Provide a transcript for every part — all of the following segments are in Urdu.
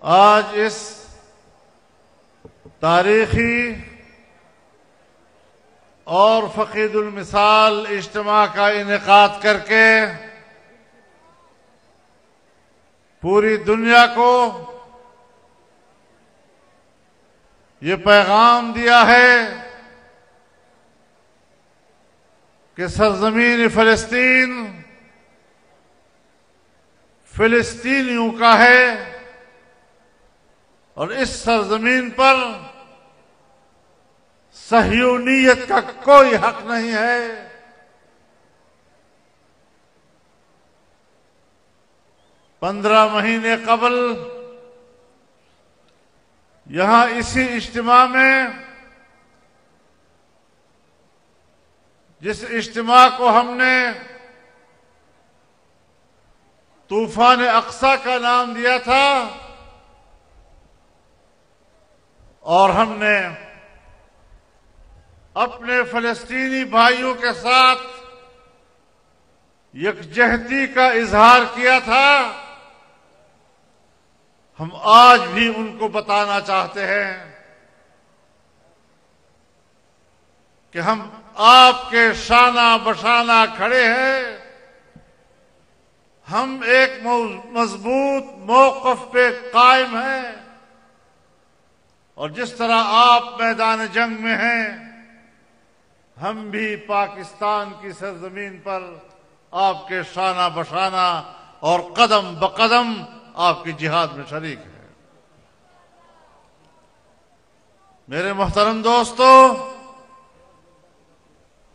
آج اس تاریخی اور فقید المثال اجتماع کا انعقاد کر کے پوری دنیا کو یہ پیغام دیا ہے کہ سرزمین فلسطین فلسطینیوں کا ہے اور اس سرزمین پر صہیونیت کا کوئی حق نہیں ہے۔ 15 مہینے قبل یہاں اسی اجتماع میں، جس اجتماع کو ہم نے طوفان اقصی کا نام دیا تھا، اور ہم نے اپنے فلسطینی بھائیوں کے ساتھ یکجہتی کا اظہار کیا تھا، ہم آج بھی ان کو بتانا چاہتے ہیں کہ ہم آپ کے شانہ بشانہ کھڑے ہیں۔ ہم ایک مضبوط موقف پہ قائم ہیں، اور جس طرح آپ میدان جنگ میں ہیں، ہم بھی پاکستان کی سرزمین پر آپ کے شانہ بشانہ اور قدم بقدم آپ کی جہاد میں شریک ہیں۔ میرے محترم دوستو،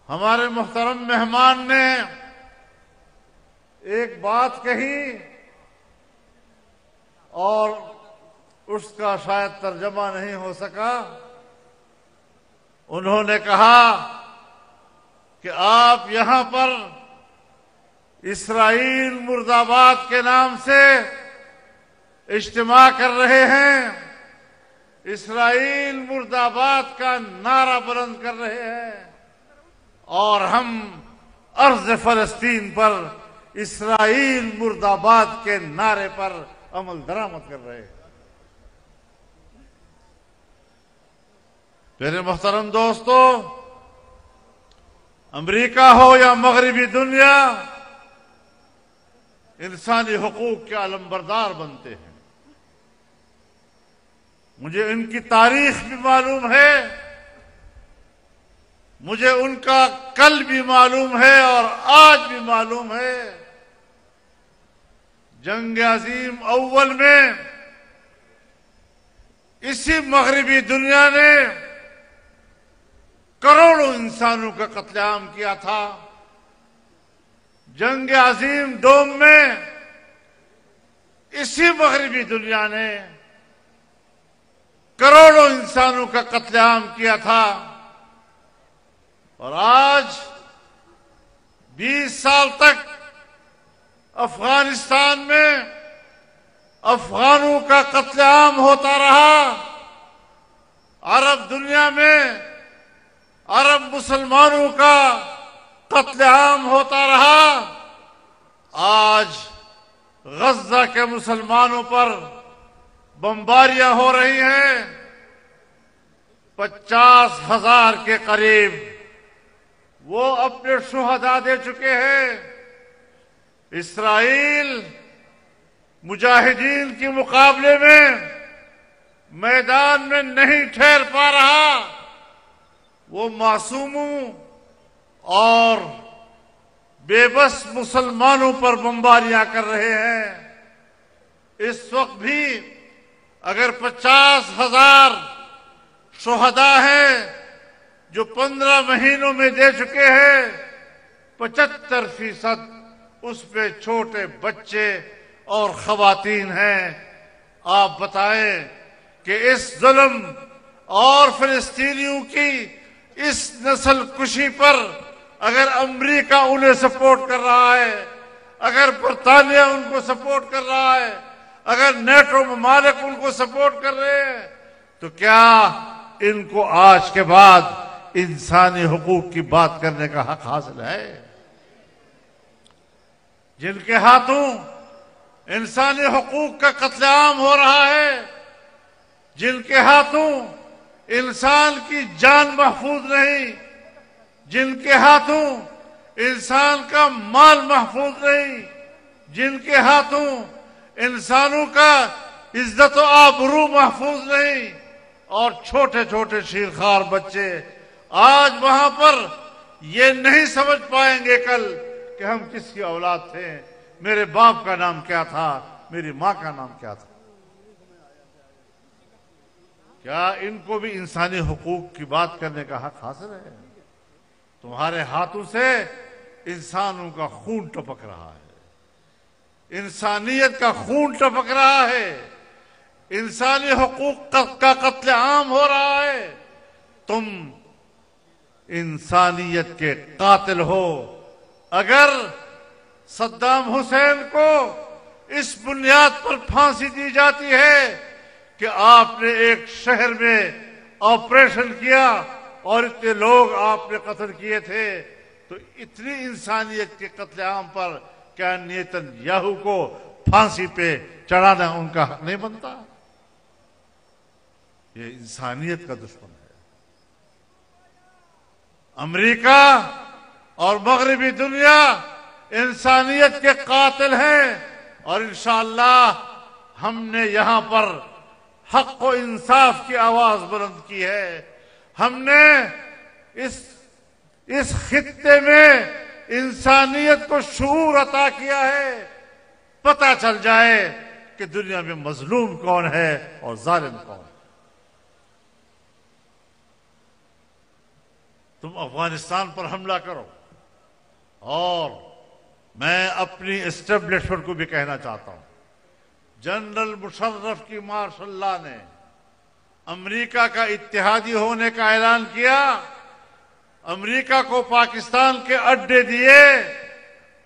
ہمارے محترم مہمان نے ایک بات کہی اور اس کا شاید ترجمہ نہیں ہو سکا۔ انہوں نے کہا کہ آپ یہاں پر اسرائیل مرد آباد کے نام سے اجتماع کر رہے ہیں، اسرائیل مرد آباد کا نعرہ بلند کر رہے ہیں، اور ہم ارض فلسطین پر اسرائیل مرد آباد کے نعرے پر عمل درآمد کر رہے ہیں۔ میرے محترم دوستو، امریکہ ہو یا مغربی دنیا، انسانی حقوق کے علمبردار بنتے ہیں۔ مجھے ان کی تاریخ بھی معلوم ہے، مجھے ان کا کل بھی معلوم ہے اور آج بھی معلوم ہے۔ جنگ عظیم اول میں اسی مغربی دنیا نے کروڑوں انسانوں کا قتل عام کیا تھا۔ جنگ عظیم دوم میں اسی مغربی دنیا نے کروڑوں انسانوں کا قتل عام کیا تھا، اور آج 20 سال تک افغانستان میں افغانوں کا قتل عام ہوتا رہا، عرب دنیا میں عرب مسلمانوں کا قتل عام ہوتا رہا۔ آج غزہ کے مسلمانوں پر بمباریاں ہو رہی ہیں، 50,000 کے قریب وہ اپنے شہداء دے چکے ہیں۔ اسرائیل مجاہدین کے مقابلے میں میدان میں نہیں ٹھہر پا رہا، وہ معصوموں اور بے بس مسلمانوں پر بمباریاں کر رہے ہیں۔ اس وقت بھی اگر 50,000 شہداء ہیں جو 15 مہینوں میں دے چکے ہیں، 75% اس پہ چھوٹے بچے اور خواتین ہیں۔ آپ بتائیں کہ اس ظلم اور فلسطینیوں کی اس نسل کشی پر اگر امریکہ انہیں سپورٹ کر رہا ہے، اگر برطانیہ ان کو سپورٹ کر رہا ہے، اگر نیٹو ممالک ان کو سپورٹ کر رہے ہیں، تو کیا ان کو آج کے بعد انسانی حقوق کی بات کرنے کا حق حاصل ہے؟ جن کے ہاتھوں انسانی حقوق کا قتل عام ہو رہا ہے، جن کے ہاتھوں انسان کی جان محفوظ نہیں، جن کے ہاتھوں انسان کا مال محفوظ نہیں، جن کے ہاتھوں انسانوں کا عزت و آبرو محفوظ نہیں، اور چھوٹے چھوٹے شیرخوار بچے آج وہاں پر یہ نہیں سمجھ پائیں گے کل کہ ہم کس کی اولاد تھے، میرے باپ کا نام کیا تھا، میری ماں کا نام کیا تھا۔ کیا ان کو بھی انسانی حقوق کی بات کرنے کا حق حاصل ہے؟ تمہارے ہاتھوں سے انسانوں کا خون ٹپک رہا ہے، انسانیت کا خون ٹپک رہا ہے، انسانی حقوق کا قتل عام ہو رہا ہے۔ تم انسانیت کے قاتل ہو۔ اگر صدام حسین کو اس بنیاد پر پھانسی دی جاتی ہے کہ آپ نے ایک شہر میں آپریشن کیا اور اتنے لوگ آپ نے قتل کیے تھے، تو اتنی انسانیت کے قتل عام پر کیا نیتن یاہو کو پھانسی پہ چڑھانا ان کا حق نہیں بنتا؟ یہ انسانیت کا دشمن ہے۔ امریکہ اور مغربی دنیا انسانیت کے قاتل ہیں، اور انشاءاللہ ہم نے یہاں پر حق و انصاف کی آواز بلند کی ہے۔ ہم نے اس خطے میں انسانیت کو شعور عطا کیا ہے، پتہ چل جائے کہ دنیا میں مظلوم کون ہے اور ظالم کون ہے۔ تم افغانستان پر حملہ کرو، اور میں اپنی اسٹیبلشمنٹ کو بھی کہنا چاہتا ہوں، جنرل مشرف کی مارشل لاء نے امریکہ کا اتحادی ہونے کا اعلان کیا، امریکہ کو پاکستان کے اڈے دیے،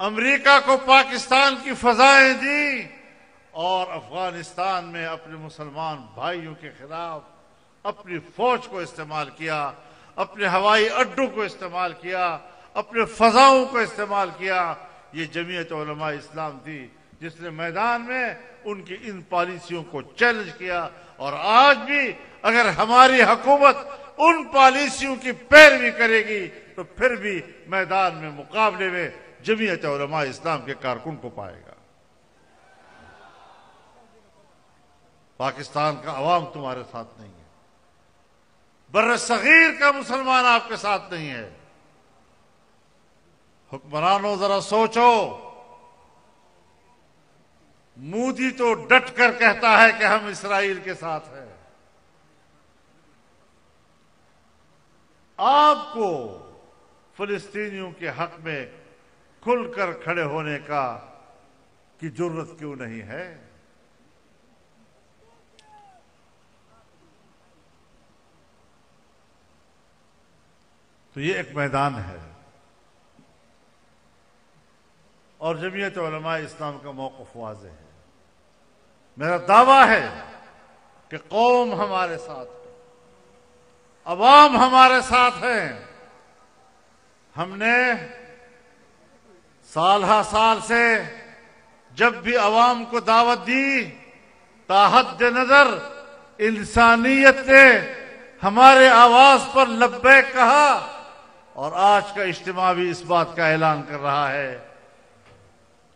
امریکہ کو پاکستان کی فضائیں دی، اور افغانستان میں اپنے مسلمان بھائیوں کے خلاف اپنی فوج کو استعمال کیا، اپنے ہوائی اڈوں کو استعمال کیا، اپنے فضاؤں کو استعمال کیا۔ یہ جمعیت علماء اسلام تھی جس نے میدان میں ان کی ان پالیسیوں کو چیلنج کیا، اور آج بھی اگر ہماری حکومت ان پالیسیوں کی پیروی کرے گی تو پھر بھی میدان میں مقابلے میں جمعیت علماء اسلام کے کارکن کو پائے گا۔ پاکستان کا عوام تمہارے ساتھ نہیں ہے، بر صغیر کا مسلمان آپ کے ساتھ نہیں ہے۔ حکمرانوں ذرا سوچو، مودی تو ڈٹ کر کہتا ہے کہ ہم اسرائیل کے ساتھ ہیں، آپ کو فلسطینیوں کے حق میں کھل کر کھڑے ہونے کی جرت کیوں نہیں ہے؟ تو یہ ایک میدان ہے، اور جمعیت علماء اسلام کا موقف واضح ہے۔ میرا دعویٰ ہے کہ قوم ہمارے ساتھ ہے، عوام ہمارے ساتھ ہیں۔ ہم نے سال ہا سال سے جب بھی عوام کو دعوت دی، تاحد نظر انسانیت نے ہمارے آواز پر لبیک کہا، اور آج کا اجتماع بھی اس بات کا اعلان کر رہا ہے۔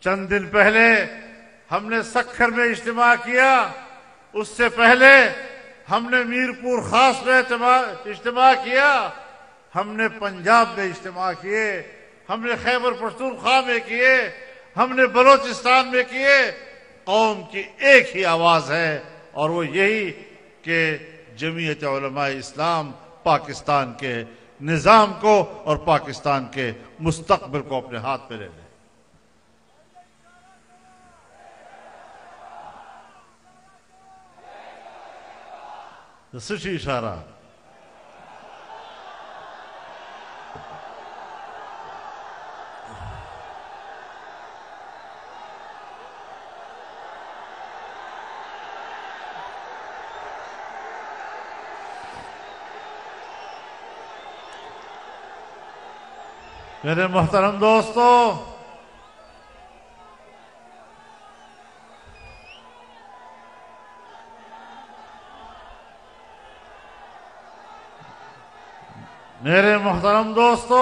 چند دن پہلے ہم نے سکھر میں اجتماع کیا، اس سے پہلے ہم نے میرپور خاص میں اجتماع کیا، ہم نے پنجاب میں اجتماع کیے، ہم نے خیبر پختونخوا میں کیے، ہم نے بلوچستان میں کیے۔ قوم کی ایک ہی آواز ہے، اور وہ یہی کہ جمعیت علماء اسلام پاکستان کے نظام کو اور پاکستان کے مستقبل کو اپنے ہاتھ میں لے لے۔ سچی اشارہ۔ میرے محترم دوستو، میرے محترم دوستو،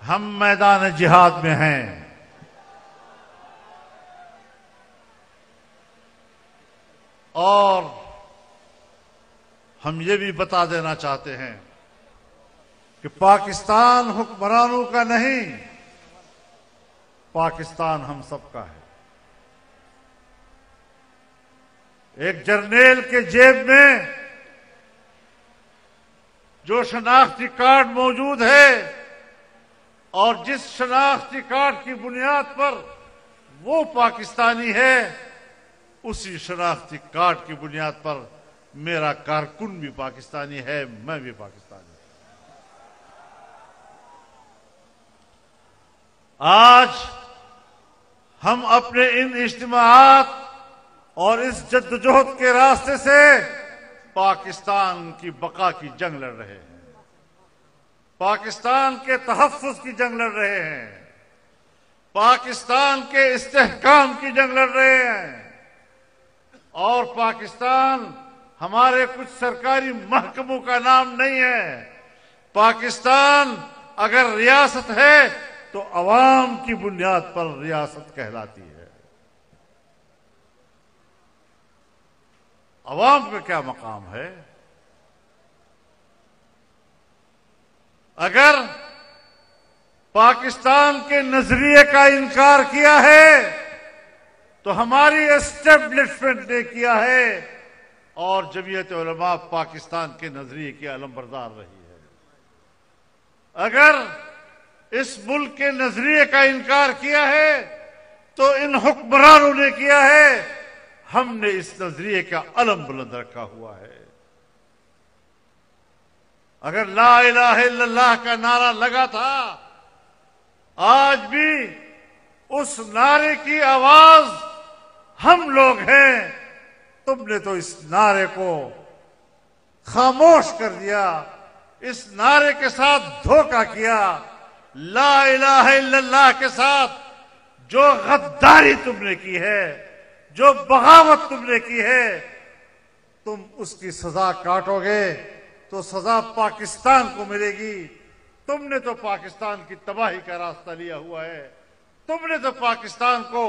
ہم میدان جہاد میں ہیں، اور ہم یہ بھی بتا دینا چاہتے ہیں کہ پاکستان حکمرانوں کا نہیں، پاکستان ہم سب کا ہے۔ ایک جرنیل کے جیب میں جو شناختی کارڈ موجود ہے اور جس شناختی کارڈ کی بنیاد پر وہ پاکستانی ہے، اسی شناختی کارڈ کی بنیاد پر میرا کارکن بھی پاکستانی ہے، میں بھی پاکستانی ہوں۔ آج ہم اپنے ان اجتماعات اور اس جدوجہد کے راستے سے پاکستان کی بقا کی جنگ لڑ رہے ہیں، پاکستان کے تحفظ کی جنگ لڑ رہے ہیں، پاکستان کے استحکام کی جنگ لڑ رہے ہیں، اور پاکستان ہمارے کچھ سرکاری محکموں کا نام نہیں ہے۔ پاکستان اگر ریاست ہے تو عوام کی بنیاد پر ریاست کہلاتی ہے۔ عوام کا کیا مقام ہے؟ اگر پاکستان کے نظریے کا انکار کیا ہے تو ہماری اسٹیبلشمنٹ نے کیا ہے، اور جمعیت علماء پاکستان کے نظریے کی علمبردار رہی ہے۔ اگر اس ملک کے نظریے کا انکار کیا ہے تو ان حکمرانوں نے کیا ہے، ہم نے اس نظریے کا علم بلند رکھا ہوا ہے۔ اگر لا الہ الا اللہ کا نعرہ لگا تھا، آج بھی اس نعرے کی آواز ہم لوگ ہیں۔ تم نے تو اس نعرے کو خاموش کر دیا، اس نعرے کے ساتھ دھوکہ کیا۔ لا الہ الا اللہ کے ساتھ جو غداری تم نے کی ہے، جو بغاوت تم نے کی ہے، تم اس کی سزا کاٹو گے تو سزا پاکستان کو ملے گی۔ تم نے تو پاکستان کی تباہی کا راستہ لیا ہوا ہے، تم نے تو پاکستان کو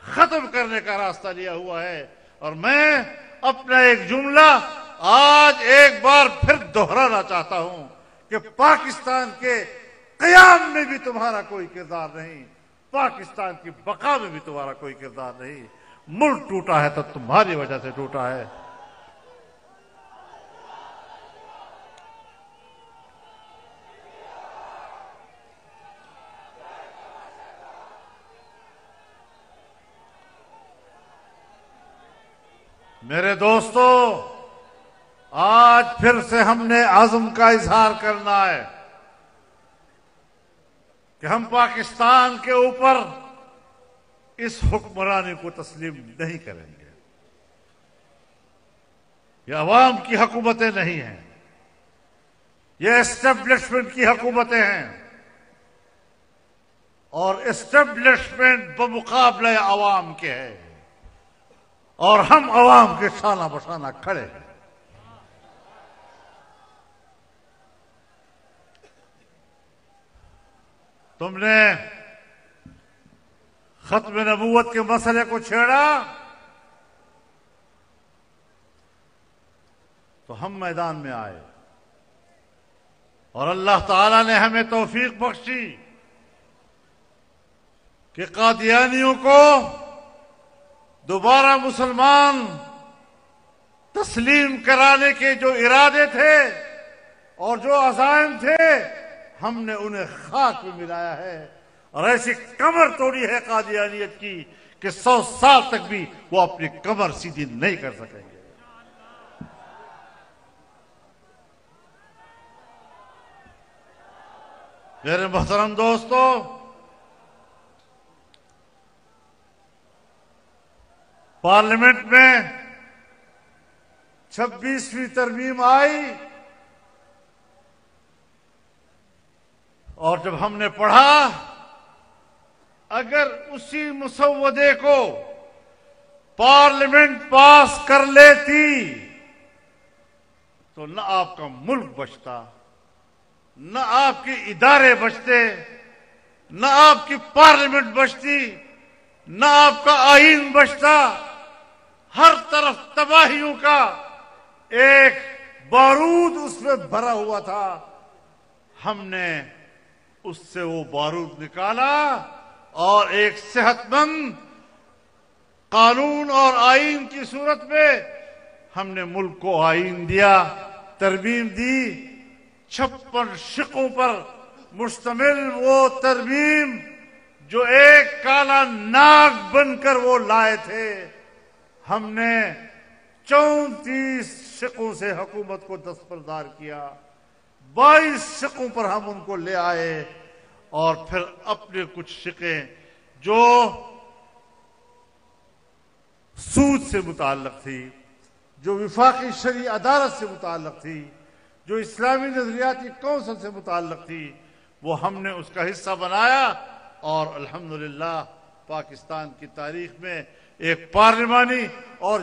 ختم کرنے کا راستہ لیا ہوا ہے۔ اور میں اپنا ایک جملہ آج ایک بار پھر دہرانا چاہتا ہوں کہ پاکستان کے قیام میں بھی تمہارا کوئی کردار نہیں، پاکستان کی بقا میں بھی تمہارا کوئی کردار نہیں۔ ملک ٹوٹا ہے تو تمہاری وجہ سے ٹوٹا ہے۔ میرے دوستو، آج پھر سے ہم نے عزم کا اظہار کرنا ہے کہ ہم پاکستان کے اوپر اس حکمرانی کو تسلیم نہیں کریں گے۔ یہ عوام کی حکومتیں نہیں ہیں، یہ اسٹیبلشمنٹ کی حکومتیں ہیں، اور اسٹیبلشمنٹ بمقابلہ عوام کے ہے، اور ہم عوام کے شانہ بشانہ کھڑے ہیں۔ تم نے ختم نبوت کے مسئلے کو چھیڑا تو ہم میدان میں آئے، اور اللہ تعالی نے ہمیں توفیق بخشی کہ قادیانیوں کو دوبارہ مسلمان تسلیم کرانے کے جو ارادے تھے اور جو عزائم تھے، ہم نے انہیں خاک میں ملایا ہے، اور ایسی کمر توڑی ہے قادیانیت کی کہ 100 سال تک بھی وہ اپنی کمر سیدھی نہیں کر سکیں گے۔ میرے محترم دوستو، پارلیمنٹ میں 26ویں ترمیم آئی، اور جب ہم نے پڑھا، اگر اسی مسودے کو پارلیمنٹ پاس کر لیتی تو نہ آپ کا ملک بچتا، نہ آپ کے ادارے بچتے، نہ آپ کی پارلیمنٹ بچتی، نہ آپ کا آئین بچتا۔ ہر طرف تباہیوں کا ایک بارود اس میں بھرا ہوا تھا۔ ہم نے اس سے وہ بارود نکالا اور ایک صحت مند قانون اور آئین کی صورت میں ہم نے ملک کو آئین دیا، ترمیم دی۔ 56 شقوں پر مشتمل وہ ترمیم جو ایک کالا ناگ بن کر وہ لائے تھے، ہم نے 34 شقوں سے حکومت کو دستبردار کیا۔ 22 شقوں پر ہم ان کو لے آئے، اور پھر اپنے کچھ شقیں جو سود سے متعلق تھی، جو وفاقی شرعی عدالت سے متعلق تھی، جو اسلامی نظریاتی کونسل سے متعلق تھی، وہ ہم نے اس کا حصہ بنایا، اور الحمدللہ پاکستان کی تاریخ میں ایک پارلیمانی اور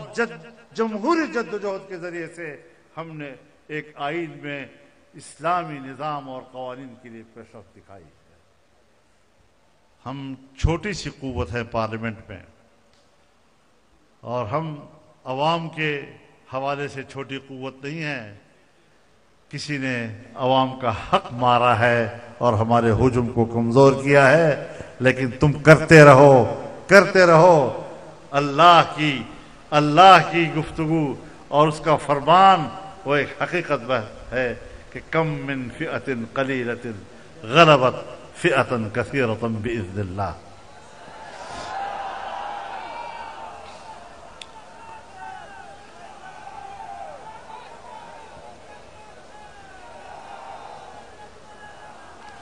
جمہوری جدوجہد کے ذریعے سے ہم نے ایک آئین میں اسلامی نظام اور قوانین کے لیے پیش رفت دکھائی۔ ہم چھوٹی سی قوت ہے پارلیمنٹ میں، اور ہم عوام کے حوالے سے چھوٹی قوت نہیں ہے۔ کسی نے عوام کا حق مارا ہے اور ہمارے ہجوم کو کمزور کیا ہے، لیکن تم کرتے رہو، کرتے رہو۔ اللہ کی گفتگو اور اس کا فرمان وہ ایک حقیقت ہے کہ کم من فئۃ قلیلۃ غلبت فئۃ کثیرۃ باذن اللہ۔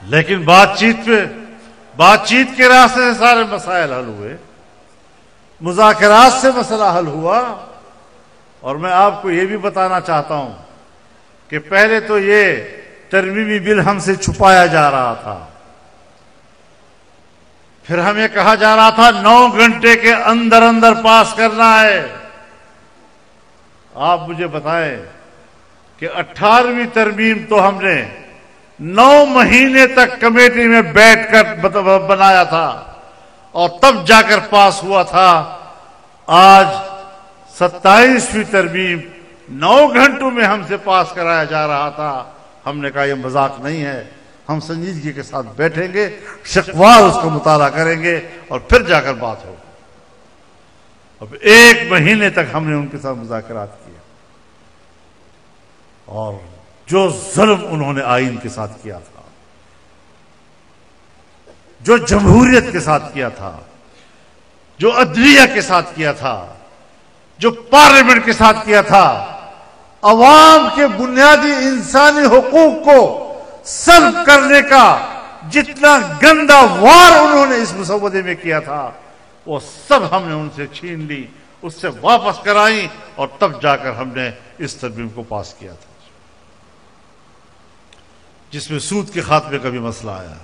لیکن بات چیت کے راستے سے سارے مسائل حل ہوئے، مذاکرات سے مسئلہ حل ہوا۔ اور میں آپ کو یہ بھی بتانا چاہتا ہوں کہ پہلے تو یہ ترمیمی بل ہم سے چھپایا جا رہا تھا، پھر ہمیں کہا جا رہا تھا 9 گھنٹے کے اندر اندر پاس کرنا ہے۔ آپ مجھے بتائیں کہ 18ویں ترمیم تو ہم نے 9 مہینے تک کمیٹی میں بیٹھ کر بنایا تھا، اور تب جا کر پاس ہوا تھا۔ آج 27ویں ترمیم 9 گھنٹوں میں ہم سے پاس کرایا جا رہا تھا۔ ہم نے کہا یہ مذاق نہیں ہے، ہم سنجیدگی کے ساتھ بیٹھیں گے، شقوار اس کو مطالعہ کریں گے، اور پھر جا کر بات ہوگی۔ اب 1 مہینے تک ہم نے ان کے ساتھ مذاکرات کیے، اور جو ظلم انہوں نے آئین کے ساتھ کیا تھا، جو جمہوریت کے ساتھ کیا تھا، جو عدلیہ کے ساتھ کیا تھا، جو پارلیمنٹ کے ساتھ کیا تھا، عوام کے بنیادی انسانی حقوق کو سلب کرنے کا جتنا گندا وار انہوں نے اس مسودے میں کیا تھا، وہ سب ہم نے ان سے چھین لی، اس سے واپس کرائی، اور تب جا کر ہم نے اس ترمیم کو پاس کیا تھا، جس میں سود کے خاتمے کا بھی مسئلہ آیا،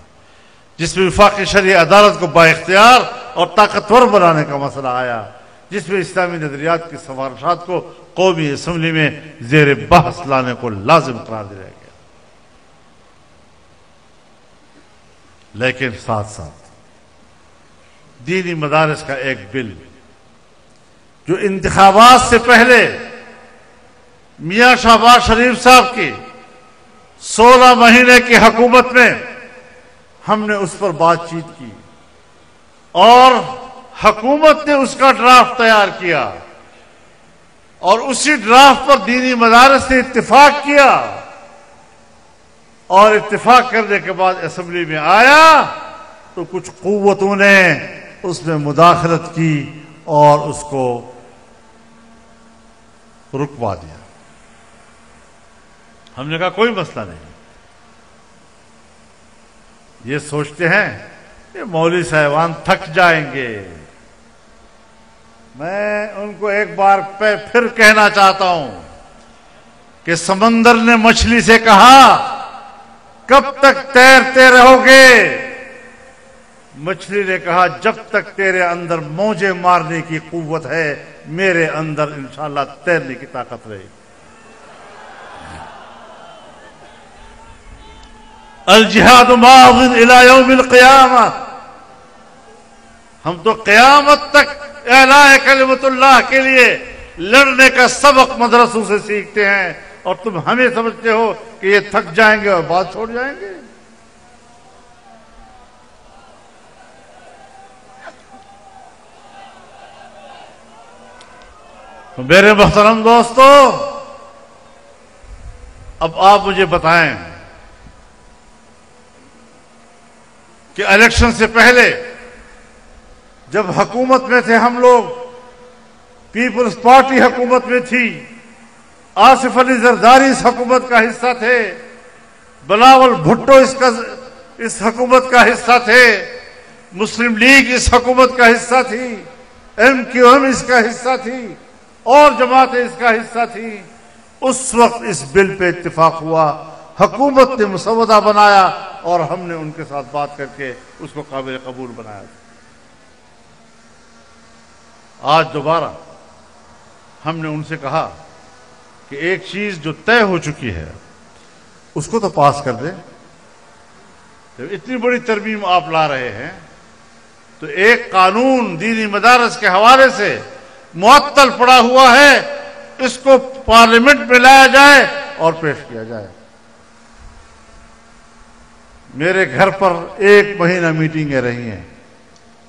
جس میں وفاقی شرعی عدالت کو بااختیار اور طاقتور بنانے کا مسئلہ آیا، جس میں اسلامی نظریات کی سفارشات کو قومی اسمبلی میں زیر بحث لانے کو لازم قرار دیا گیا۔ لیکن ساتھ ساتھ دینی مدارس کا ایک بل جو انتخابات سے پہلے میاں شہباز شریف صاحب کی 16 مہینے کی حکومت میں ہم نے اس پر بات چیت کی، اور حکومت نے اس کا ڈرافٹ تیار کیا، اور اسی ڈرافٹ پر دینی مدارس نے اتفاق کیا، اور اتفاق کرنے کے بعد اسمبلی میں آیا تو کچھ قوتوں نے اس میں مداخلت کی اور اس کو رکوا دیا۔ ہم نے کہا کوئی مسئلہ نہیں، یہ سوچتے ہیں کہ مولوی صاحبان تھک جائیں گے۔ میں ان کو ایک بار پھر کہنا چاہتا ہوں کہ سمندر نے مچھلی سے کہا کب تک تیرتے رہو گے؟ مچھلی نے کہا جب تک تیرے اندر موجیں مارنے کی قوت ہے میرے اندر انشاءاللہ تیرنے کی طاقت رہے گی۔ الجہاد ماض الی یوم القیامہ، ہم تو قیامت تک اعلاء کلمت اللہ کے لیے لڑنے کا سبق مدرسوں سے سیکھتے ہیں، اور تم ہمیں سمجھتے ہو کہ یہ تھک جائیں گے اور بات چھوڑ جائیں گے؟ تو میرے محترم دوستو، اب آپ مجھے بتائیں کہ الیکشن سے پہلے جب حکومت میں تھے ہم لوگ، پیپلز پارٹی حکومت میں تھی، آصف علی زرداری اس حکومت کا حصہ تھے، بلاول بھٹو اس حکومت کا حصہ تھے، مسلم لیگ اس حکومت کا حصہ تھی، ایم کیو ایم اس کا حصہ تھی، اور جماعتیں اس کا حصہ تھی۔ اس وقت اس بل پہ اتفاق ہوا، حکومت نے مسودہ بنایا اور ہم نے ان کے ساتھ بات کر کے اس کو قابل قبول بنایا۔ آج دوبارہ ہم نے ان سے کہا کہ ایک چیز جو طے ہو چکی ہے اس کو تو پاس کر دیں۔ جب اتنی بڑی ترمیم آپ لا رہے ہیں تو ایک قانون دینی مدارس کے حوالے سے معطل پڑا ہوا ہے، اس کو پارلیمنٹ میں لایا جائے اور پیش کیا جائے۔ میرے گھر پر 1 مہینہ میٹنگیں رہی ہیں،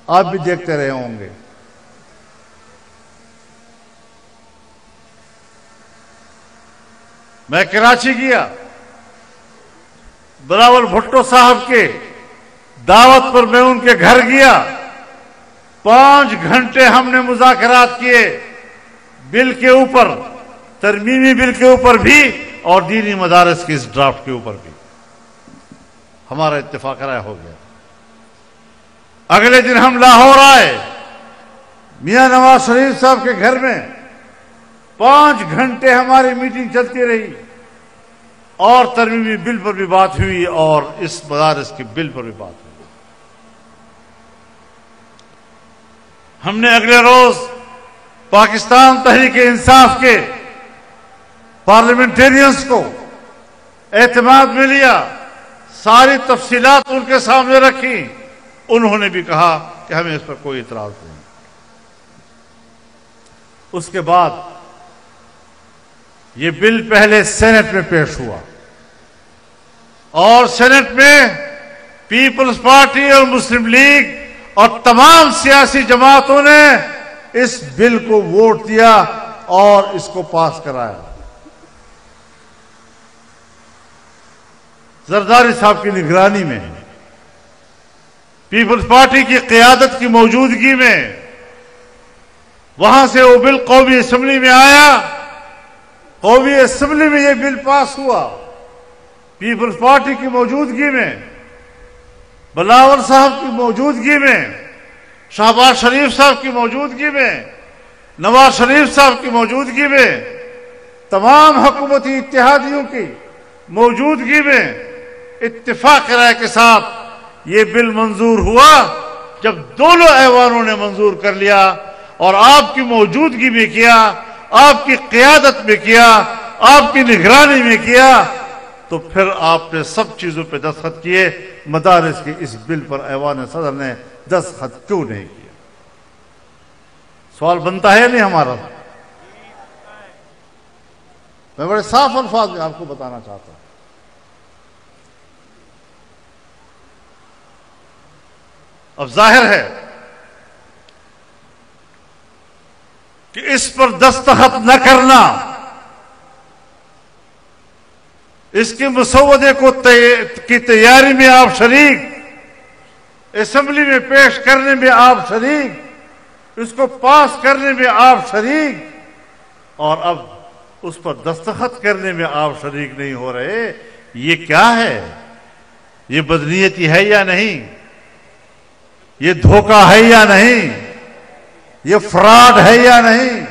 آپ بھی دیکھتے رہے ہوں گے۔ میں کراچی گیا، بلاول بھٹو صاحب کے دعوت پر میں ان کے گھر گیا، 5 گھنٹے ہم نے مذاکرات کیے، بل کے اوپر، ترمیمی بل کے اوپر بھی اور دینی مدارس کے اس ڈرافٹ کے اوپر بھی ہمارا اتفاق رائے ہو گیا۔ اگلے دن ہم لاہور آئے، میاں نواز شریف صاحب کے گھر میں 5 گھنٹے ہماری میٹنگ چلتی رہی، اور ترمیمی بل پر بھی بات ہوئی اور اس مدارس کے بل پر بھی بات ہوئی۔ ہم نے اگلے روز پاکستان تحریک انصاف کے پارلیمنٹیرینز کو اعتماد میں لیا، ساری تفصیلات ان کے سامنے رکھی، انہوں نے بھی کہا کہ ہمیں اس پر کوئی اعتراض نہیں۔ اس کے بعد یہ بل پہلے سینٹ میں پیش ہوا، اور سینٹ میں پیپلز پارٹی اور مسلم لیگ اور تمام سیاسی جماعتوں نے اس بل کو ووٹ دیا اور اس کو پاس کرایا۔ زرداری صاحب کی نگرانی میں، پیپلز پارٹی کی قیادت کی موجودگی میں، وہاں سے وہ بل قومی اسمبلی میں آیا، قومی اسمبلی میں یہ بل پاس ہوا، پیپلز پارٹی کی موجودگی میں، بلاول صاحب کی موجودگی میں، شہباز شریف صاحب کی موجودگی میں، نواز شریف صاحب کی موجودگی میں، تمام حکومتی اتحادیوں کی موجودگی میں اتفاق رائے کے ساتھ یہ بل منظور ہوا۔ جب دونوں ایوانوں نے منظور کر لیا اور آپ کی موجودگی میں کیا، آپ کی قیادت میں کیا، آپ کی نگرانی میں کیا، تو پھر آپ نے سب چیزوں پہ دستخط کیے۔ مدارس کے اس بل پر ایوان صدر نے دستخط کیوں نہیں کیا؟ سوال بنتا ہے نہیں ہمارا؟ میں بڑے صاف الفاظ میں آپ کو بتانا چاہتا ہوں۔ اب ظاہر ہے کہ اس پر دستخط نہ کرنا، اس کے مسودے کی تیاری میں آپ شریک، اسمبلی میں پیش کرنے میں آپ شریک، اس کو پاس کرنے میں آپ شریک، اور اب اس پر دستخط کرنے میں آپ شریک نہیں ہو رہے، یہ کیا ہے؟ یہ بدنیتی ہے یا نہیں؟ یہ دھوکہ ہے یا نہیں؟ یہ فراڈ ہے یا نہیں؟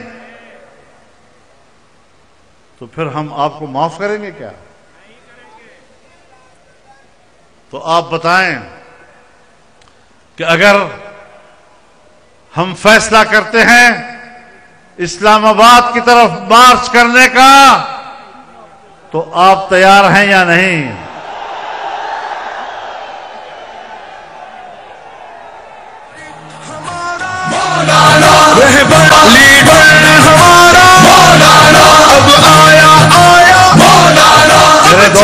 تو پھر ہم آپ کو معاف کریں گے کیا؟ تو آپ بتائیں کہ اگر ہم فیصلہ کرتے ہیں اسلام آباد کی طرف مارچ کرنے کا، تو آپ تیار ہیں یا نہیں؟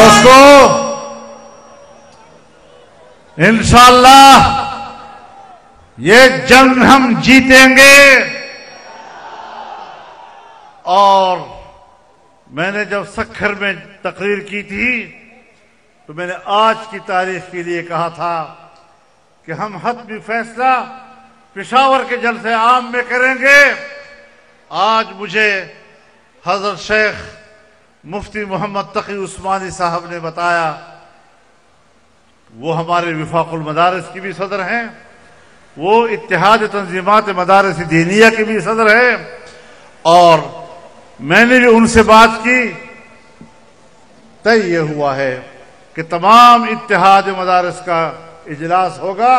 دوستو، انشاءاللہ یہ جنگ ہم جیتیں گے. اور میں نے جب سکھر میں تقریر کی تھی تو میں نے آج کی تاریخ کے لیے کہا تھا کہ ہم حتمی فیصلہ پشاور کے جلسے عام میں کریں گے. آج مجھے حضرت شیخ مفتی محمد تقی عثمانی صاحب نے بتایا، وہ ہمارے وفاق المدارس کی بھی صدر ہیں، وہ اتحاد تنظیمات مدارس دینیہ کے بھی صدر ہیں، اور میں نے بھی ان سے بات کی. طے یہ ہوا ہے کہ تمام اتحاد مدارس کا اجلاس ہوگا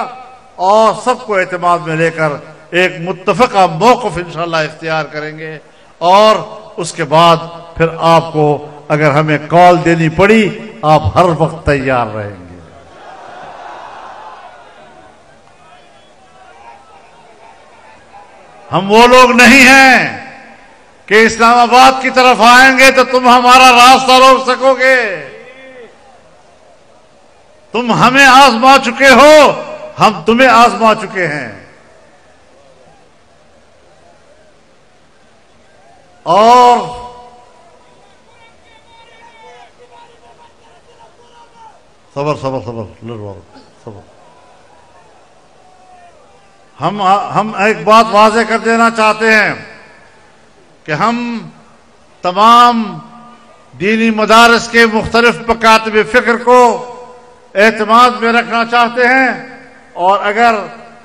اور سب کو اعتماد میں لے کر ایک متفقہ موقف انشاءاللہ اختیار کریں گے، اور اس کے بعد پھر آپ کو اگر ہمیں کال دینی پڑی آپ ہر وقت تیار رہیں گے. ہم وہ لوگ نہیں ہیں کہ اسلام آباد کی طرف آئیں گے تو تم ہمارا راستہ روک سکو گے. تم ہمیں آزما چکے ہو، ہم تمہیں آزما چکے ہیں. اور صبر صبر صبر صبر. ہم ایک بات واضح کر دینا چاہتے ہیں کہ ہم تمام دینی مدارس کے مختلف مکاتب فکر کو اعتماد میں رکھنا چاہتے ہیں، اور اگر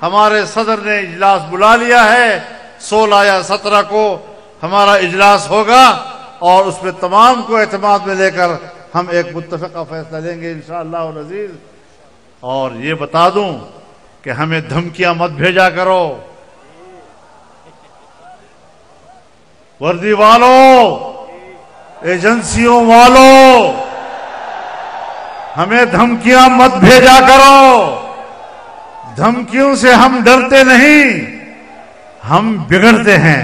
ہمارے صدر نے اجلاس بلا لیا ہے 16 یا 17 کو ہمارا اجلاس ہوگا، اور اس میں تمام کو اعتماد میں لے کر ہم ایک متفقہ فیصلہ لیں گے انشاءاللہ العزیز. اور یہ بتا دوں کہ ہمیں دھمکیاں مت بھیجا کرو. وردی والوں، ایجنسیوں والوں، ہمیں دھمکیاں مت بھیجا کرو. دھمکیوں سے ہم ڈرتے نہیں، ہم بگڑتے ہیں.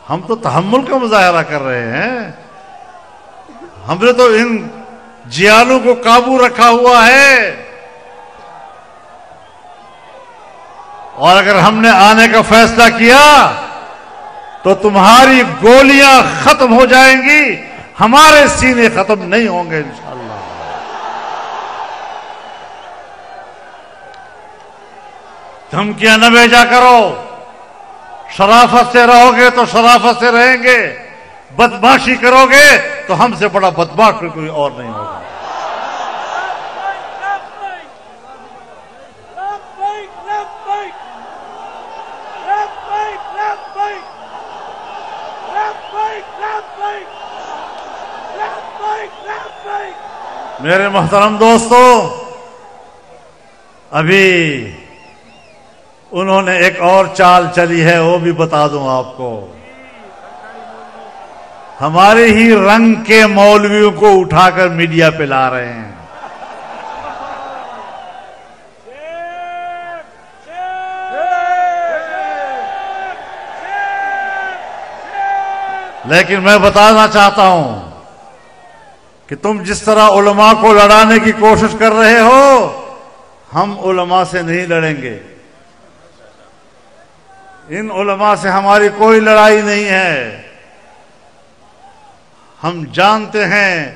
ہم تو تحمل کا مظاہرہ کر رہے ہیں. ہم نے تو ان جیالوں کو قابو رکھا ہوا ہے، اور اگر ہم نے آنے کا فیصلہ کیا تو تمہاری گولیاں ختم ہو جائیں گی، ہمارے سینے ختم نہیں ہوں گے انشاءاللہ. دھمکیاں نہ بھیجا کرو. شرافت سے رہو گے تو شرافت سے رہیں گے، بدماشی کرو گے تو ہم سے بڑا بدماش کوئی اور نہیں ہوگا. میرے محترم دوستو، ابھی انہوں نے ایک اور چال چلی ہے، وہ بھی بتا دوں آپ کو. ہمارے ہی رنگ کے مولویوں کو اٹھا کر میڈیا پہ لا رہے ہیں. لیکن میں بتانا چاہتا ہوں کہ تم جس طرح علماء کو لڑانے کی کوشش کر رہے ہو، ہم علماء سے نہیں لڑیں گے. ان علماء سے ہماری کوئی لڑائی نہیں ہے. ہم جانتے ہیں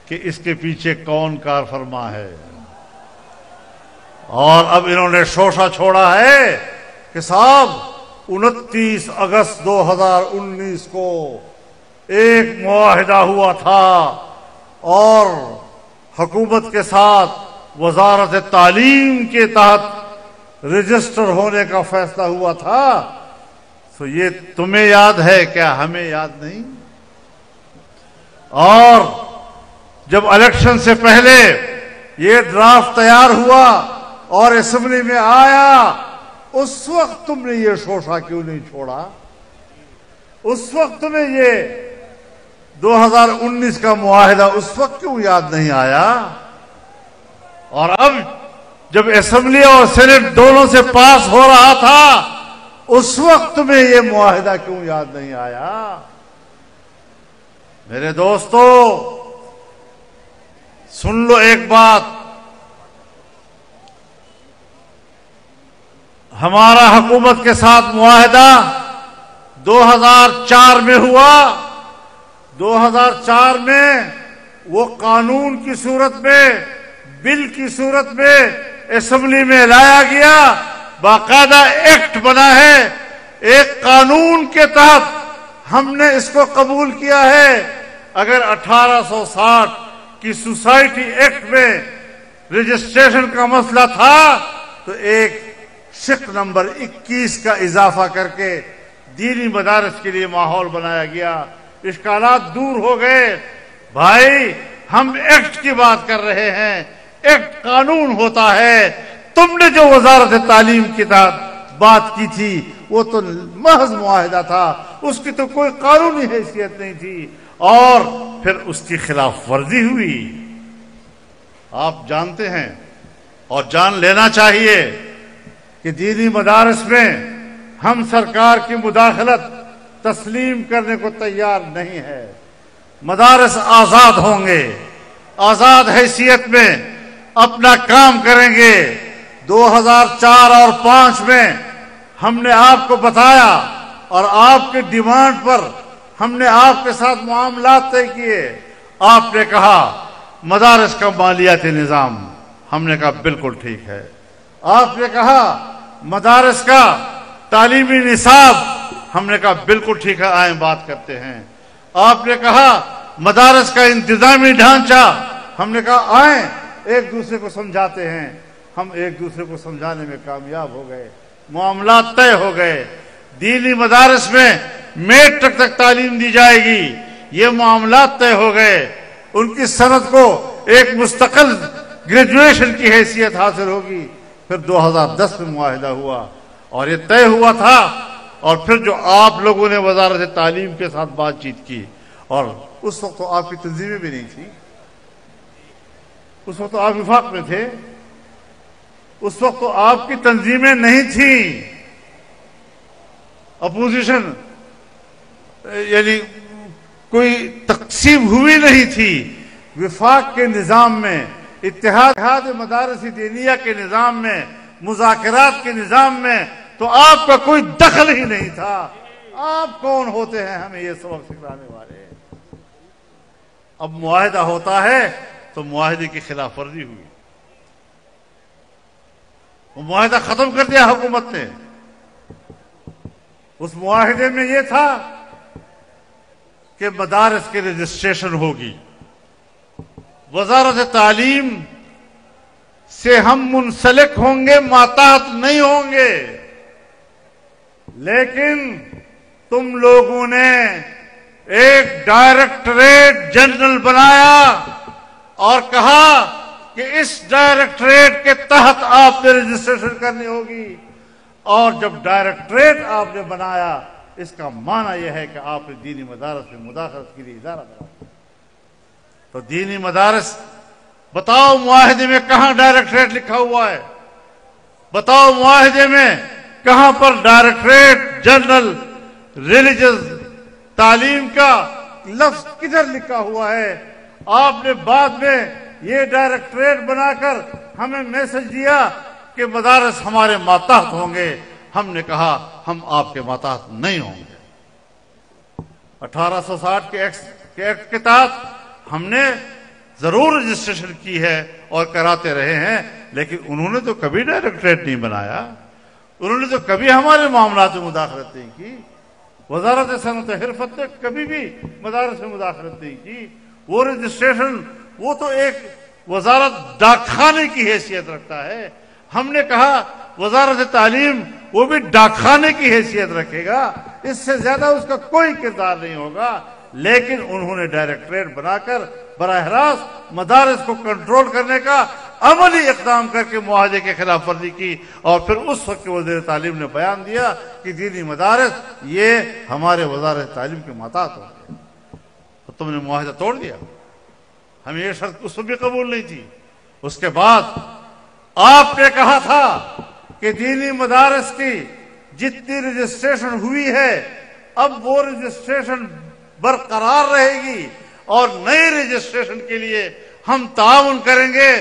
کہ اس کے پیچھے کون کار فرما ہے. اور اب انہوں نے شوشہ چھوڑا ہے کہ صاحب 29 اگست 2019 کو ایک معاہدہ ہوا تھا اور حکومت کے ساتھ وزارت تعلیم کے تحت رجسٹر ہونے کا فیصلہ ہوا تھا. تو یہ تمہیں یاد ہے کیا؟ ہمیں یاد نہیں. اور جب الیکشن سے پہلے یہ ڈرافٹ تیار ہوا اور اسمبلی میں آیا، اس وقت تم نے یہ شوشہ کیوں نہیں چھوڑا؟ اس وقت تمہیں یہ 2019 کا معاہدہ اس وقت کیوں یاد نہیں آیا؟ اور اب جب اسمبلی اور سینٹ دونوں سے پاس ہو رہا تھا، اس وقت تمہیں یہ معاہدہ کیوں یاد نہیں آیا؟ میرے دوستو سن لو ایک بات، ہمارا حکومت کے ساتھ معاہدہ 2004 میں ہوا۔ 2004 میں وہ قانون کی صورت میں، بل کی صورت میں اسمبلی میں لایا گیا، باقاعدہ ایکٹ بنا ہے، ایک قانون کے تحت ہم نے اس کو قبول کیا ہے۔ اگر 1860 کی سوسائٹی ایکٹ میں رجسٹریشن کا مسئلہ تھا تو ایک شق نمبر 21 کا اضافہ کر کے دینی مدارس کے لیے ماحول بنایا گیا، اشکالات دور ہو گئے۔ بھائی ہم ایکٹ کی بات کر رہے ہیں، ایکٹ قانون ہوتا ہے۔ تم نے جو وزارت تعلیم کی بات کی تھی وہ تو محض معاہدہ تھا، اس کی تو کوئی قانونی حیثیت نہیں تھی، اور پھر اس کی خلاف ورزی ہوئی۔ آپ جانتے ہیں اور جان لینا چاہیے کہ دینی مدارس میں ہم سرکار کی مداخلت تسلیم کرنے کو تیار نہیں ہے۔ مدارس آزاد ہوں گے، آزاد حیثیت میں اپنا کام کریں گے۔ 2004 اور 2005 میں ہم نے آپ کو بتایا اور آپ کے ڈیمانڈ پر ہم نے آپ کے ساتھ معاملات طے کیے۔ آپ نے کہا مدارس کا مالیاتی نظام، ہم نے کہا بالکل ٹھیک ہے۔ آپ نے کہا مدارس کا تعلیمی نصاب، ہم نے کہا بالکل ٹھیک ہے، آئیں بات کرتے ہیں۔ آپ نے کہا مدارس کا انتظامی ڈھانچہ، ہم نے کہا آئیں ایک دوسرے کو سمجھاتے ہیں۔ ہم ایک دوسرے کو سمجھانے میں کامیاب ہو گئے، معاملات طے ہو گئے۔ دینی مدارس میں میٹرک تک تعلیم دی جائے گی، یہ معاملات طے ہو گئے۔ ان کی سند کو ایک مستقل گریجویشن کی حیثیت حاصل ہوگی۔ پھر 2010 میں معاہدہ ہوا اور یہ طے ہوا تھا، اور پھر جو آپ لوگوں نے وزارت تعلیم کے ساتھ بات چیت کی، اور اس وقت تو آپ کی تنظیمیں بھی نہیں تھی، اس وقت تو آپ وفاق میں تھے، اس وقت تو آپ کی تنظیمیں نہیں تھیں، اپوزیشن یعنی کوئی تقسیم ہوئی نہیں تھی۔ وفاق کے نظام میں، اتحاد مدارس دینیہ کے نظام میں، مذاکرات کے نظام میں تو آپ کا کوئی دخل ہی نہیں تھا۔ آپ کون ہوتے ہیں ہمیں یہ سبق سکھانے والے؟ اب معاہدہ ہوتا ہے تو معاہدے کی خلاف ورزی ہوئی، وہ معاہدہ ختم کر دیا حکومت نے۔ اس معاہدے میں یہ تھا کہ مدارس کی رجسٹریشن ہوگی، وزارت تعلیم سے ہم منسلک ہوں گے، ماتحت نہیں ہوں گے۔ لیکن تم لوگوں نے ایک ڈائریکٹریٹ جنرل بنایا اور کہا کہ اس ڈائریکٹریٹ کے تحت آپ نے رجسٹریشن کرنی ہوگی، اور جب ڈائریکٹریٹ آپ نے بنایا اس کا معنی یہ ہے کہ آپ نے دینی مدارس میں مداخلت کے لیے ادارہ بنایا۔ تو دینی مدارس، بتاؤ معاہدے میں کہاں ڈائریکٹریٹ لکھا ہوا ہے؟ بتاؤ معاہدے میں کہاں پر ڈائریکٹریٹ جنرل ریلیجس تعلیم کا لفظ کدھر لکھا ہوا ہے؟ آپ نے بعد میں یہ ڈائریکٹریٹ بنا کر ہمیں میسج دیا کہ مدارس ہمارے ماتحت ہوں گے۔ ہم نے کہا ہم آپ کے ماتحت نہیں ہوں گے۔ 1860 کے ایکٹ کے تحت ہم نے ضرور رجسٹریشن کی ہے اور کراتے رہے ہیں، لیکن انہوں نے تو کبھی ڈائریکٹریٹ نہیں بنایا، انہوں نے تو کبھی ہمارے معاملات میں مداخلت نہیں کی۔ وزارت صنعت حرفت نے کبھی بھی مدارس میں مداخلت نہیں کی۔ وہ رجسٹریشن وہ تو ایک وزارت ڈاک خانے کی حیثیت رکھتا ہے۔ ہم نے کہا وزارت تعلیم وہ بھی ڈاک خانے کی حیثیت رکھے گا، اس سے زیادہ اس کا کوئی کردار نہیں ہوگا۔ لیکن انہوں نے ڈائریکٹریٹ بنا کر براہ راست مدارس کو کنٹرول کرنے کا عملی اقدام کر کے معاہدے کے خلاف ورزی کی، اور پھر اس وقت وزیر تعلیم نے بیان دیا کہ دینی مدارس یہ ہمارے وزارت تعلیم کے ماتحت ہوتے ہیں۔ تو تم نے معاہدہ توڑ دیا۔ ہمیں یہ شرط اس وقت بھی قبول نہیں تھی۔ اس کے بعد آپ نے کہا تھا کہ دینی مدارس کی جتنی رجسٹریشن ہوئی ہے اب وہ رجسٹریشن برقرار رہے گی اور نئے رجسٹریشن کے لیے ہم تعاون کریں گے.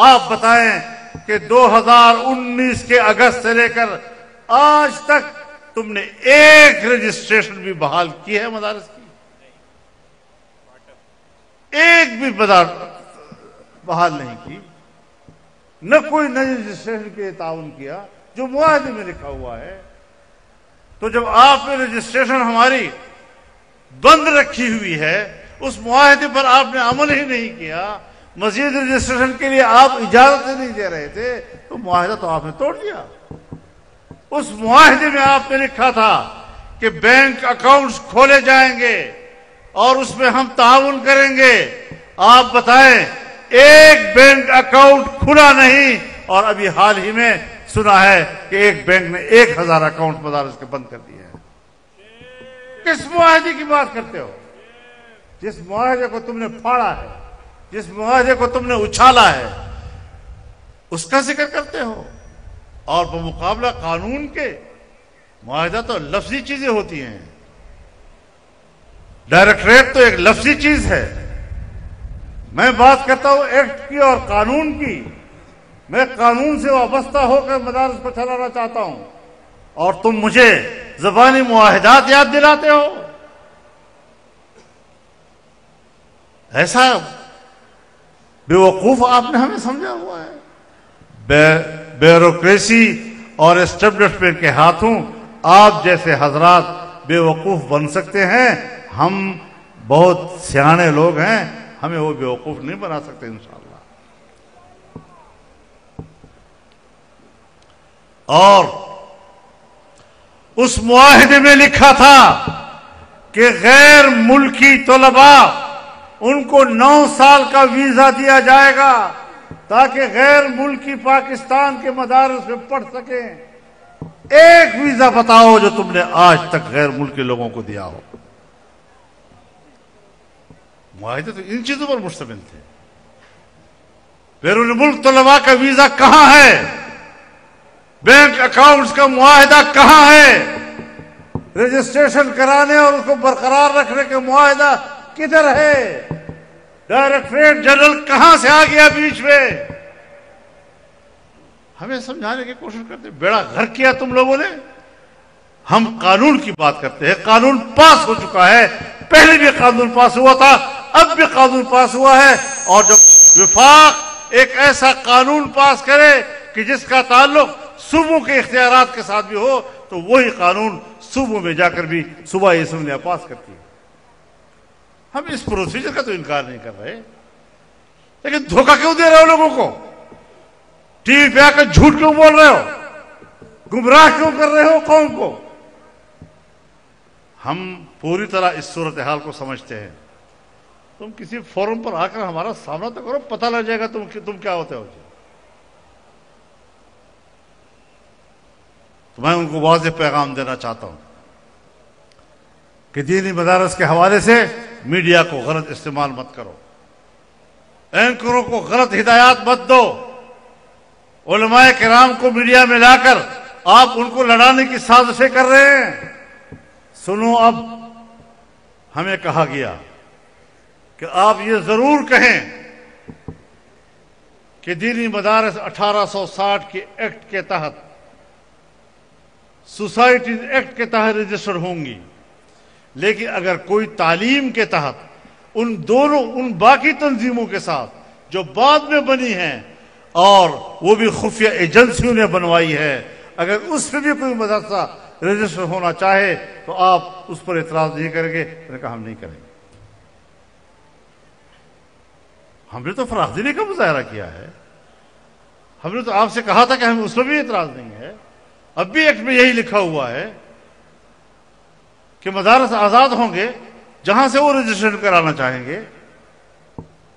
آپ بتائیں کہ 2019 کے اگست سے لے کر آج تک تم نے ایک رجسٹریشن بھی بحال کی ہے مدارس کی؟ ایک بھی بحال نہیں کی. نہ کوئی نئی رجسٹریشن کے لیے تعاون کیا جو معاہدے میں لکھا ہوا ہے. تو جب آپ نے رجسٹریشن ہماری بند رکھی ہوئی ہے، اس معاہدے پر آپ نے عمل ہی نہیں کیا، مزید رجسٹریشن کے لیے آپ اجازت نہیں دے رہے تھے، تو معاہدہ تو آپ نے توڑ دیا. اس معاہدے میں آپ نے لکھا تھا کہ بینک اکاؤنٹس کھولے جائیں گے اور اس میں ہم تعاون کریں گے. آپ بتائیں ایک بینک اکاؤنٹ کھلا نہیں، اور ابھی حال ہی میں سنا ہے کہ ایک بینک نے 1000 اکاؤنٹ مدارس کے بند کر دیے ہیں. کس معاہدے کی بات کرتے ہو؟ جس معاہدے کو تم نے پھاڑا ہے، جس معاہدے کو تم نے اچھالا ہے، اس کا ذکر کرتے ہو. اور بمقابلہ قانون کے معاہدہ تو لفظی چیزیں ہوتی ہیں. ڈائریکٹریٹ تو ایک لفظی چیز ہے. میں بات کرتا ہوں ایکٹ کی اور قانون کی. میں قانون سے وابستہ ہو کر مدارس کو چلانا چاہتا ہوں، اور تم مجھے زبانی معاہدات یاد دلاتے ہو. ایسا بیوقوف آپ نے ہمیں سمجھا ہوا ہے. بیوروکریسی اور اسٹیبلشمنٹ کے ہاتھوں آپ جیسے حضرات بیوقوف بن سکتے ہیں. ہم بہت سیانے لوگ ہیں، ہمیں وہ بیوقوف نہیں بنا سکتے انشاءاللہ. اور اس معاہدے میں لکھا تھا کہ غیر ملکی طلباء ان کو 9 سال کا ویزا دیا جائے گا تاکہ غیر ملکی پاکستان کے مدارس میں پڑھ سکیں. ایک ویزا بتاؤ جو تم نے آج تک غیر ملکی لوگوں کو دیا ہو. معاہدے تو ان چیزوں پر مشتمل تھے. بیرون ملک طلباء کا ویزا کہاں ہے؟ بینک اکاؤنٹس کا معاہدہ کہاں ہے؟ رجسٹریشن کرانے اور اس کو برقرار رکھنے کا معاہدہ کدھر ہے؟ ڈائریکٹریٹ جنرل کہاں سے آ گیا بیچ میں؟ ہمیں سمجھانے کی کوشش کرتے. بیڑا غرق کیا تم لوگوں نے. ہم قانون کی بات کرتے ہیں. قانون پاس ہو چکا ہے. پہلے بھی قانون پاس ہوا تھا، اب بھی قانون پاس ہوا ہے. اور جب وفاق ایک ایسا قانون پاس کرے کہ جس کا تعلق صوبوں کے اختیارات کے ساتھ بھی ہو، تو وہی قانون صوبوں میں جا کر بھی صوبائی اسمبلیاں پاس کرتی ہے. ہم اس پروسیجر کا تو انکار نہیں کر رہے، لیکن دھوکہ کیوں دے رہے ہو لوگوں کو؟ ٹی وی پہ آ کر جھوٹ کیوں بول رہے ہو؟ گمراہ کیوں کر رہے ہو قوم کو؟ ہم پوری طرح اس صورتحال کو سمجھتے ہیں. تم کسی فورم پر آ کر ہمارا سامنا تو کرو، پتہ لگ جائے گا تم کیا ہوتے ہو. تو میں ان کو واضح پیغام دینا چاہتا ہوں کہ دینی مدارس کے حوالے سے میڈیا کو غلط استعمال مت کرو، اینکروں کو غلط ہدایات مت دو. علماء کرام کو میڈیا میں لا کر آپ ان کو لڑانے کی سازشیں کر رہے ہیں. سنو، اب ہمیں کہا گیا کہ آپ یہ ضرور کہیں کہ دینی مدارس 1860 کے ایکٹ کے تحت، سوسائٹیز ایکٹ کے تحت رجسٹر ہوں گی، لیکن اگر کوئی تعلیم کے تحت ان باقی تنظیموں کے ساتھ جو بعد میں بنی ہیں اور وہ بھی خفیہ ایجنسیوں نے بنوائی ہے، اگر اس پہ بھی کوئی مدرسہ رجسٹر ہونا چاہے تو آپ اس پر اعتراض نہیں کریں گے. میں نے کہا ہم نہیں کریں گے. ہم نے تو فراخ دلی کا مظاہرہ کیا ہے. ہم نے تو آپ سے کہا تھا کہ ہمیں اس پر بھی اعتراض نہیں ہے. اب بھی ایکٹ میں یہی لکھا ہوا ہے کہ مدارس آزاد ہوں گے جہاں سے وہ رجسٹریشن کرانا چاہیں گے.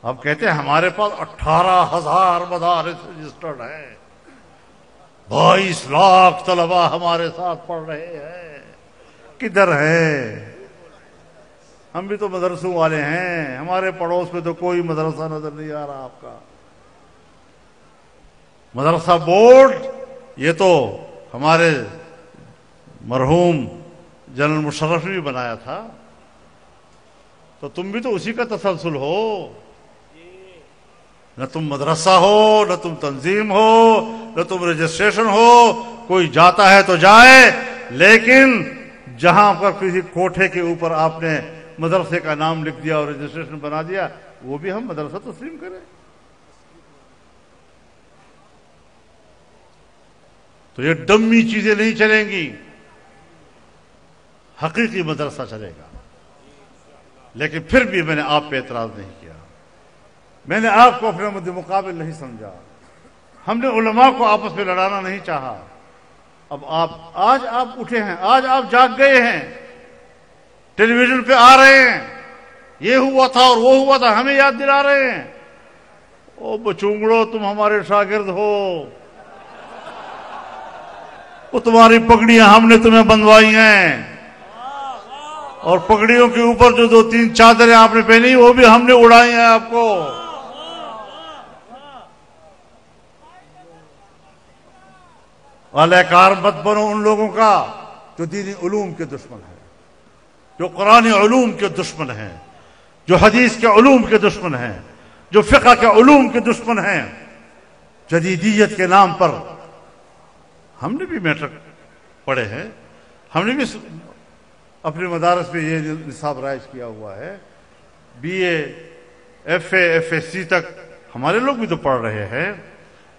اب کہتے ہیں ہمارے پاس 18,000 مدارس رجسٹرڈ ہیں، 22 لاکھ طلباء ہمارے ساتھ پڑھ رہے ہیں. کدھر ہے؟ ہم بھی تو مدرسوں والے ہیں. ہمارے پڑوس میں تو کوئی مدرسہ نظر نہیں آ رہا آپ کا. مدرسہ بورڈ یہ تو ہمارے مرحوم جنرل مشرف نے بھی بنایا تھا. تو تم بھی تو اسی کا تسلسل ہو. نہ تم مدرسہ ہو، نہ تم تنظیم ہو، نہ تم رجسٹریشن ہو. کوئی جاتا ہے تو جائے، لیکن جہاں پر کسی کوٹھے کے اوپر آپ نے مدرسے کا نام لکھ دیا اور رجسٹریشن بنا دیا، وہ بھی ہم مدرسہ تسلیم کریں. تو یہ ڈمی چیزیں نہیں چلیں گی، حقیقی مدرسہ چلے گا. لیکن پھر بھی میں نے آپ پہ اعتراض نہیں کیا، میں نے آپ کو اپنے مد مقابل نہیں سمجھا. ہم نے علماء کو آپس میں لڑانا نہیں چاہا. اب آج آپ اٹھے ہیں، آج آپ جاگ گئے ہیں، ٹیلی ویژن پہ آ رہے ہیں، یہ ہوا تھا اور وہ ہوا تھا، ہمیں یاد دلا رہے ہیں. او بچونگڑو، تم ہمارے شاگرد ہو، وہ تمہاری پگڑیاں ہم نے تمہیں بندوائی ہیں، اور پگڑیوں کے اوپر جو 2-3 چادریں آپ نے پہنی وہ بھی ہم نے اڑائی ہیں آپ کو. اہلکار مت بنو ان لوگوں کا جو دینی علوم کے دشمن ہیں، جو قرآن علوم کے دشمن ہیں، جو حدیث کے علوم کے دشمن ہیں، جو فقہ کے علوم کے دشمن ہیں. جدیدیت کے نام پر ہم نے بھی میٹرک پڑھے ہیں، ہم نے بھی اپنے مدارس میں یہ نصاب رائج کیا ہوا ہے. B A, F A, F S C تک ہمارے لوگ بھی تو پڑھ رہے ہیں.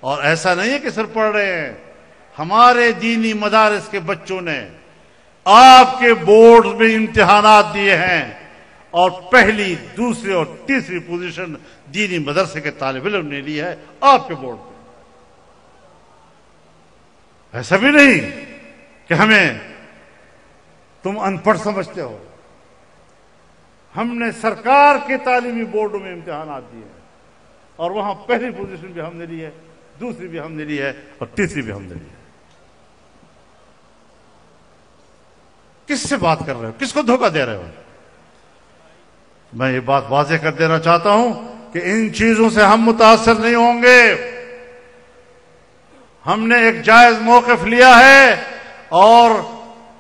اور ایسا نہیں ہے کہ صرف پڑھ رہے ہیں، ہمارے دینی مدارس کے بچوں نے آپ کے بورڈ میں امتحانات دیے ہیں، اور پہلی، دوسری اور تیسری پوزیشن دینی مدرسے کے طالب علم نے لی ہے آپ کے بورڈ پہ. ایسا بھی نہیں کہ ہمیں تم ان پڑھ سمجھتے ہو. ہم نے سرکار کے تعلیمی بورڈوں میں امتحانات دیے ہیں، اور وہاں پہلی پوزیشن بھی ہم نے لی ہے، دوسری بھی ہم نے لی ہے، اور تیسری بھی ہم نے لی ہے. کس سے بات کر رہے ہو؟ کس کو دھوکہ دے رہے ہو؟ میں یہ بات واضح کر دینا چاہتا ہوں کہ ان چیزوں سے ہم متاثر نہیں ہوں گے. ہم نے ایک جائز موقف لیا ہے، اور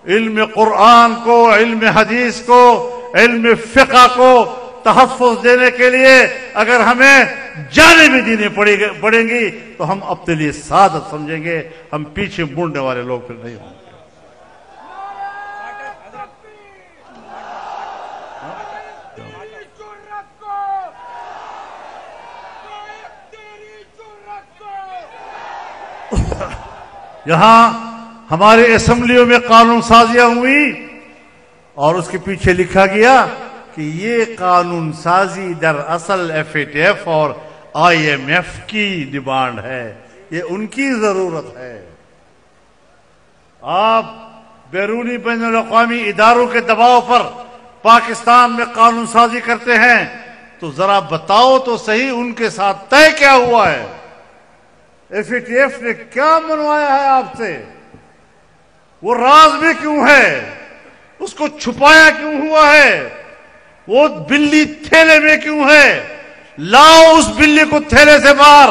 علم قرآن کو، علم حدیث کو، علم فقہ کو تحفظ دینے کے لیے اگر ہمیں جانیں بھی دینی پڑیں گی تو ہم اپنے لیے سعادت سمجھیں گے. ہم پیچھے مڑنے والے لوگ پھر نہیں ہوں گے. یہاں ہمارے اسمبلیوں میں قانون سازیاں ہوئی، اور اس کے پیچھے لکھا گیا کہ یہ قانون سازی در اصل ایف اے ٹی ایف اور آئی ایم ایف کی ڈیمانڈ ہے، یہ ان کی ضرورت ہے. آپ بیرونی بین الاقوامی اداروں کے دباؤ پر پاکستان میں قانون سازی کرتے ہیں، تو ذرا بتاؤ تو صحیح ان کے ساتھ طے کیا ہوا ہے؟ ایف اے ٹی ایف نے کیا منوایا ہے آپ سے؟ وہ راز میں کیوں ہے؟ اس کو چھپایا کیوں ہوا ہے؟ وہ بلی تھیلے میں کیوں ہے؟ لاؤ اس بلی کو تھیلے سے باہر،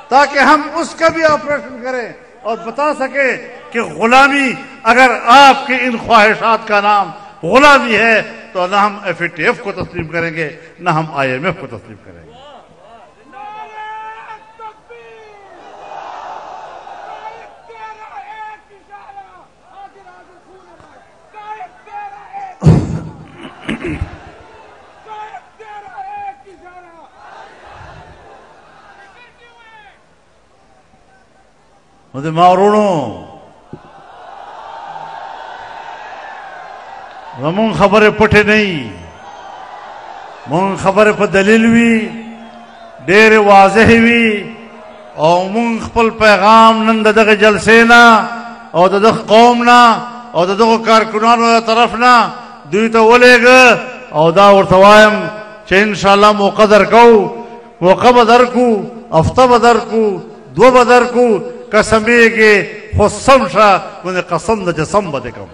تاکہ ہم اس کا بھی آپریشن کریں اور بتا سکیں کہ غلامی، اگر آپ کے ان خواہشات کا نام غلامی ہے تو نہ ہم ایف اے ٹی ایف کو تسلیم کریں گے، نہ ہم آئی ایم ایف کو تسلیم کریں گے. مجھے مارونو من خبر پٹھے نہیں، من خبر پر دلیل بھی ڈیر واضح بھی، اور من خپل پیغام نن دغه جلسینا او دغه قومنا او دغه کارکنانو طرفنا دوی ته ولېږه، او دا ورته وایم چې ان شاء الله موقع درکو، موقع به درکو، هفته به درکو، دوه به درکو، قسمیږي خو سم شه، باندې قسم د جسم به دې کوم.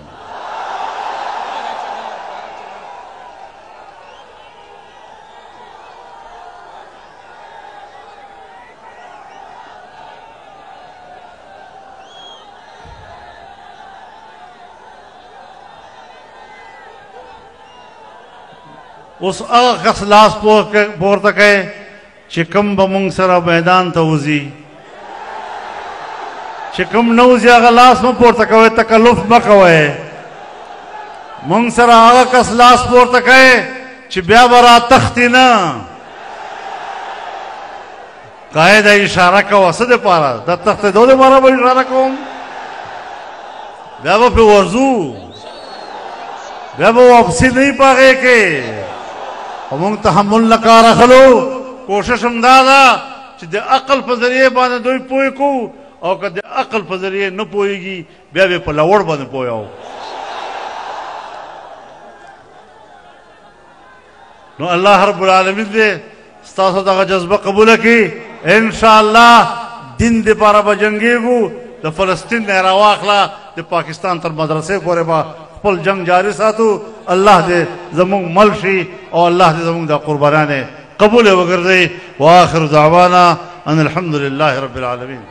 اوس هغه کس لاس پورته کوي چې کوم به مونږ سره میدان ته وځي، چې کوم نه وځي هغه لاس مه پورته کوئ، تکلف مه کوئ. مونږ سره هغه کس لاس پورته کوي چې بیا به را تښتي نه. قاعده اشاره کوه څه دپاره؟ د تښتېدو دپاره به اشاره کوم؟ بیا به پرې ورځو، بیا به واپسي نه وي په هغې کې. خو مونږ تحمل نه کار اخلو. کوشش هم دا ده چې د عقل په ذریعې باندې دوی پوه کړو، او که د عقل په ذریعې نه پوهېږي بیا به په لوړ باندې پوهیو. نو الله رب العالمین دې ستاسو دغه جذبه قبوله کړي. انشاءالله دین دپاره به جنګېږو. د فلسطین نه راواخله د پاکستان تر مدرسې پورې به خپل جنگ جاری ساتو. الله دې زموږ مل شي او الله دې زموږ د قربانیانې قبول وګرځي. واخر دعوانا ان الحمد لله رب العالمین.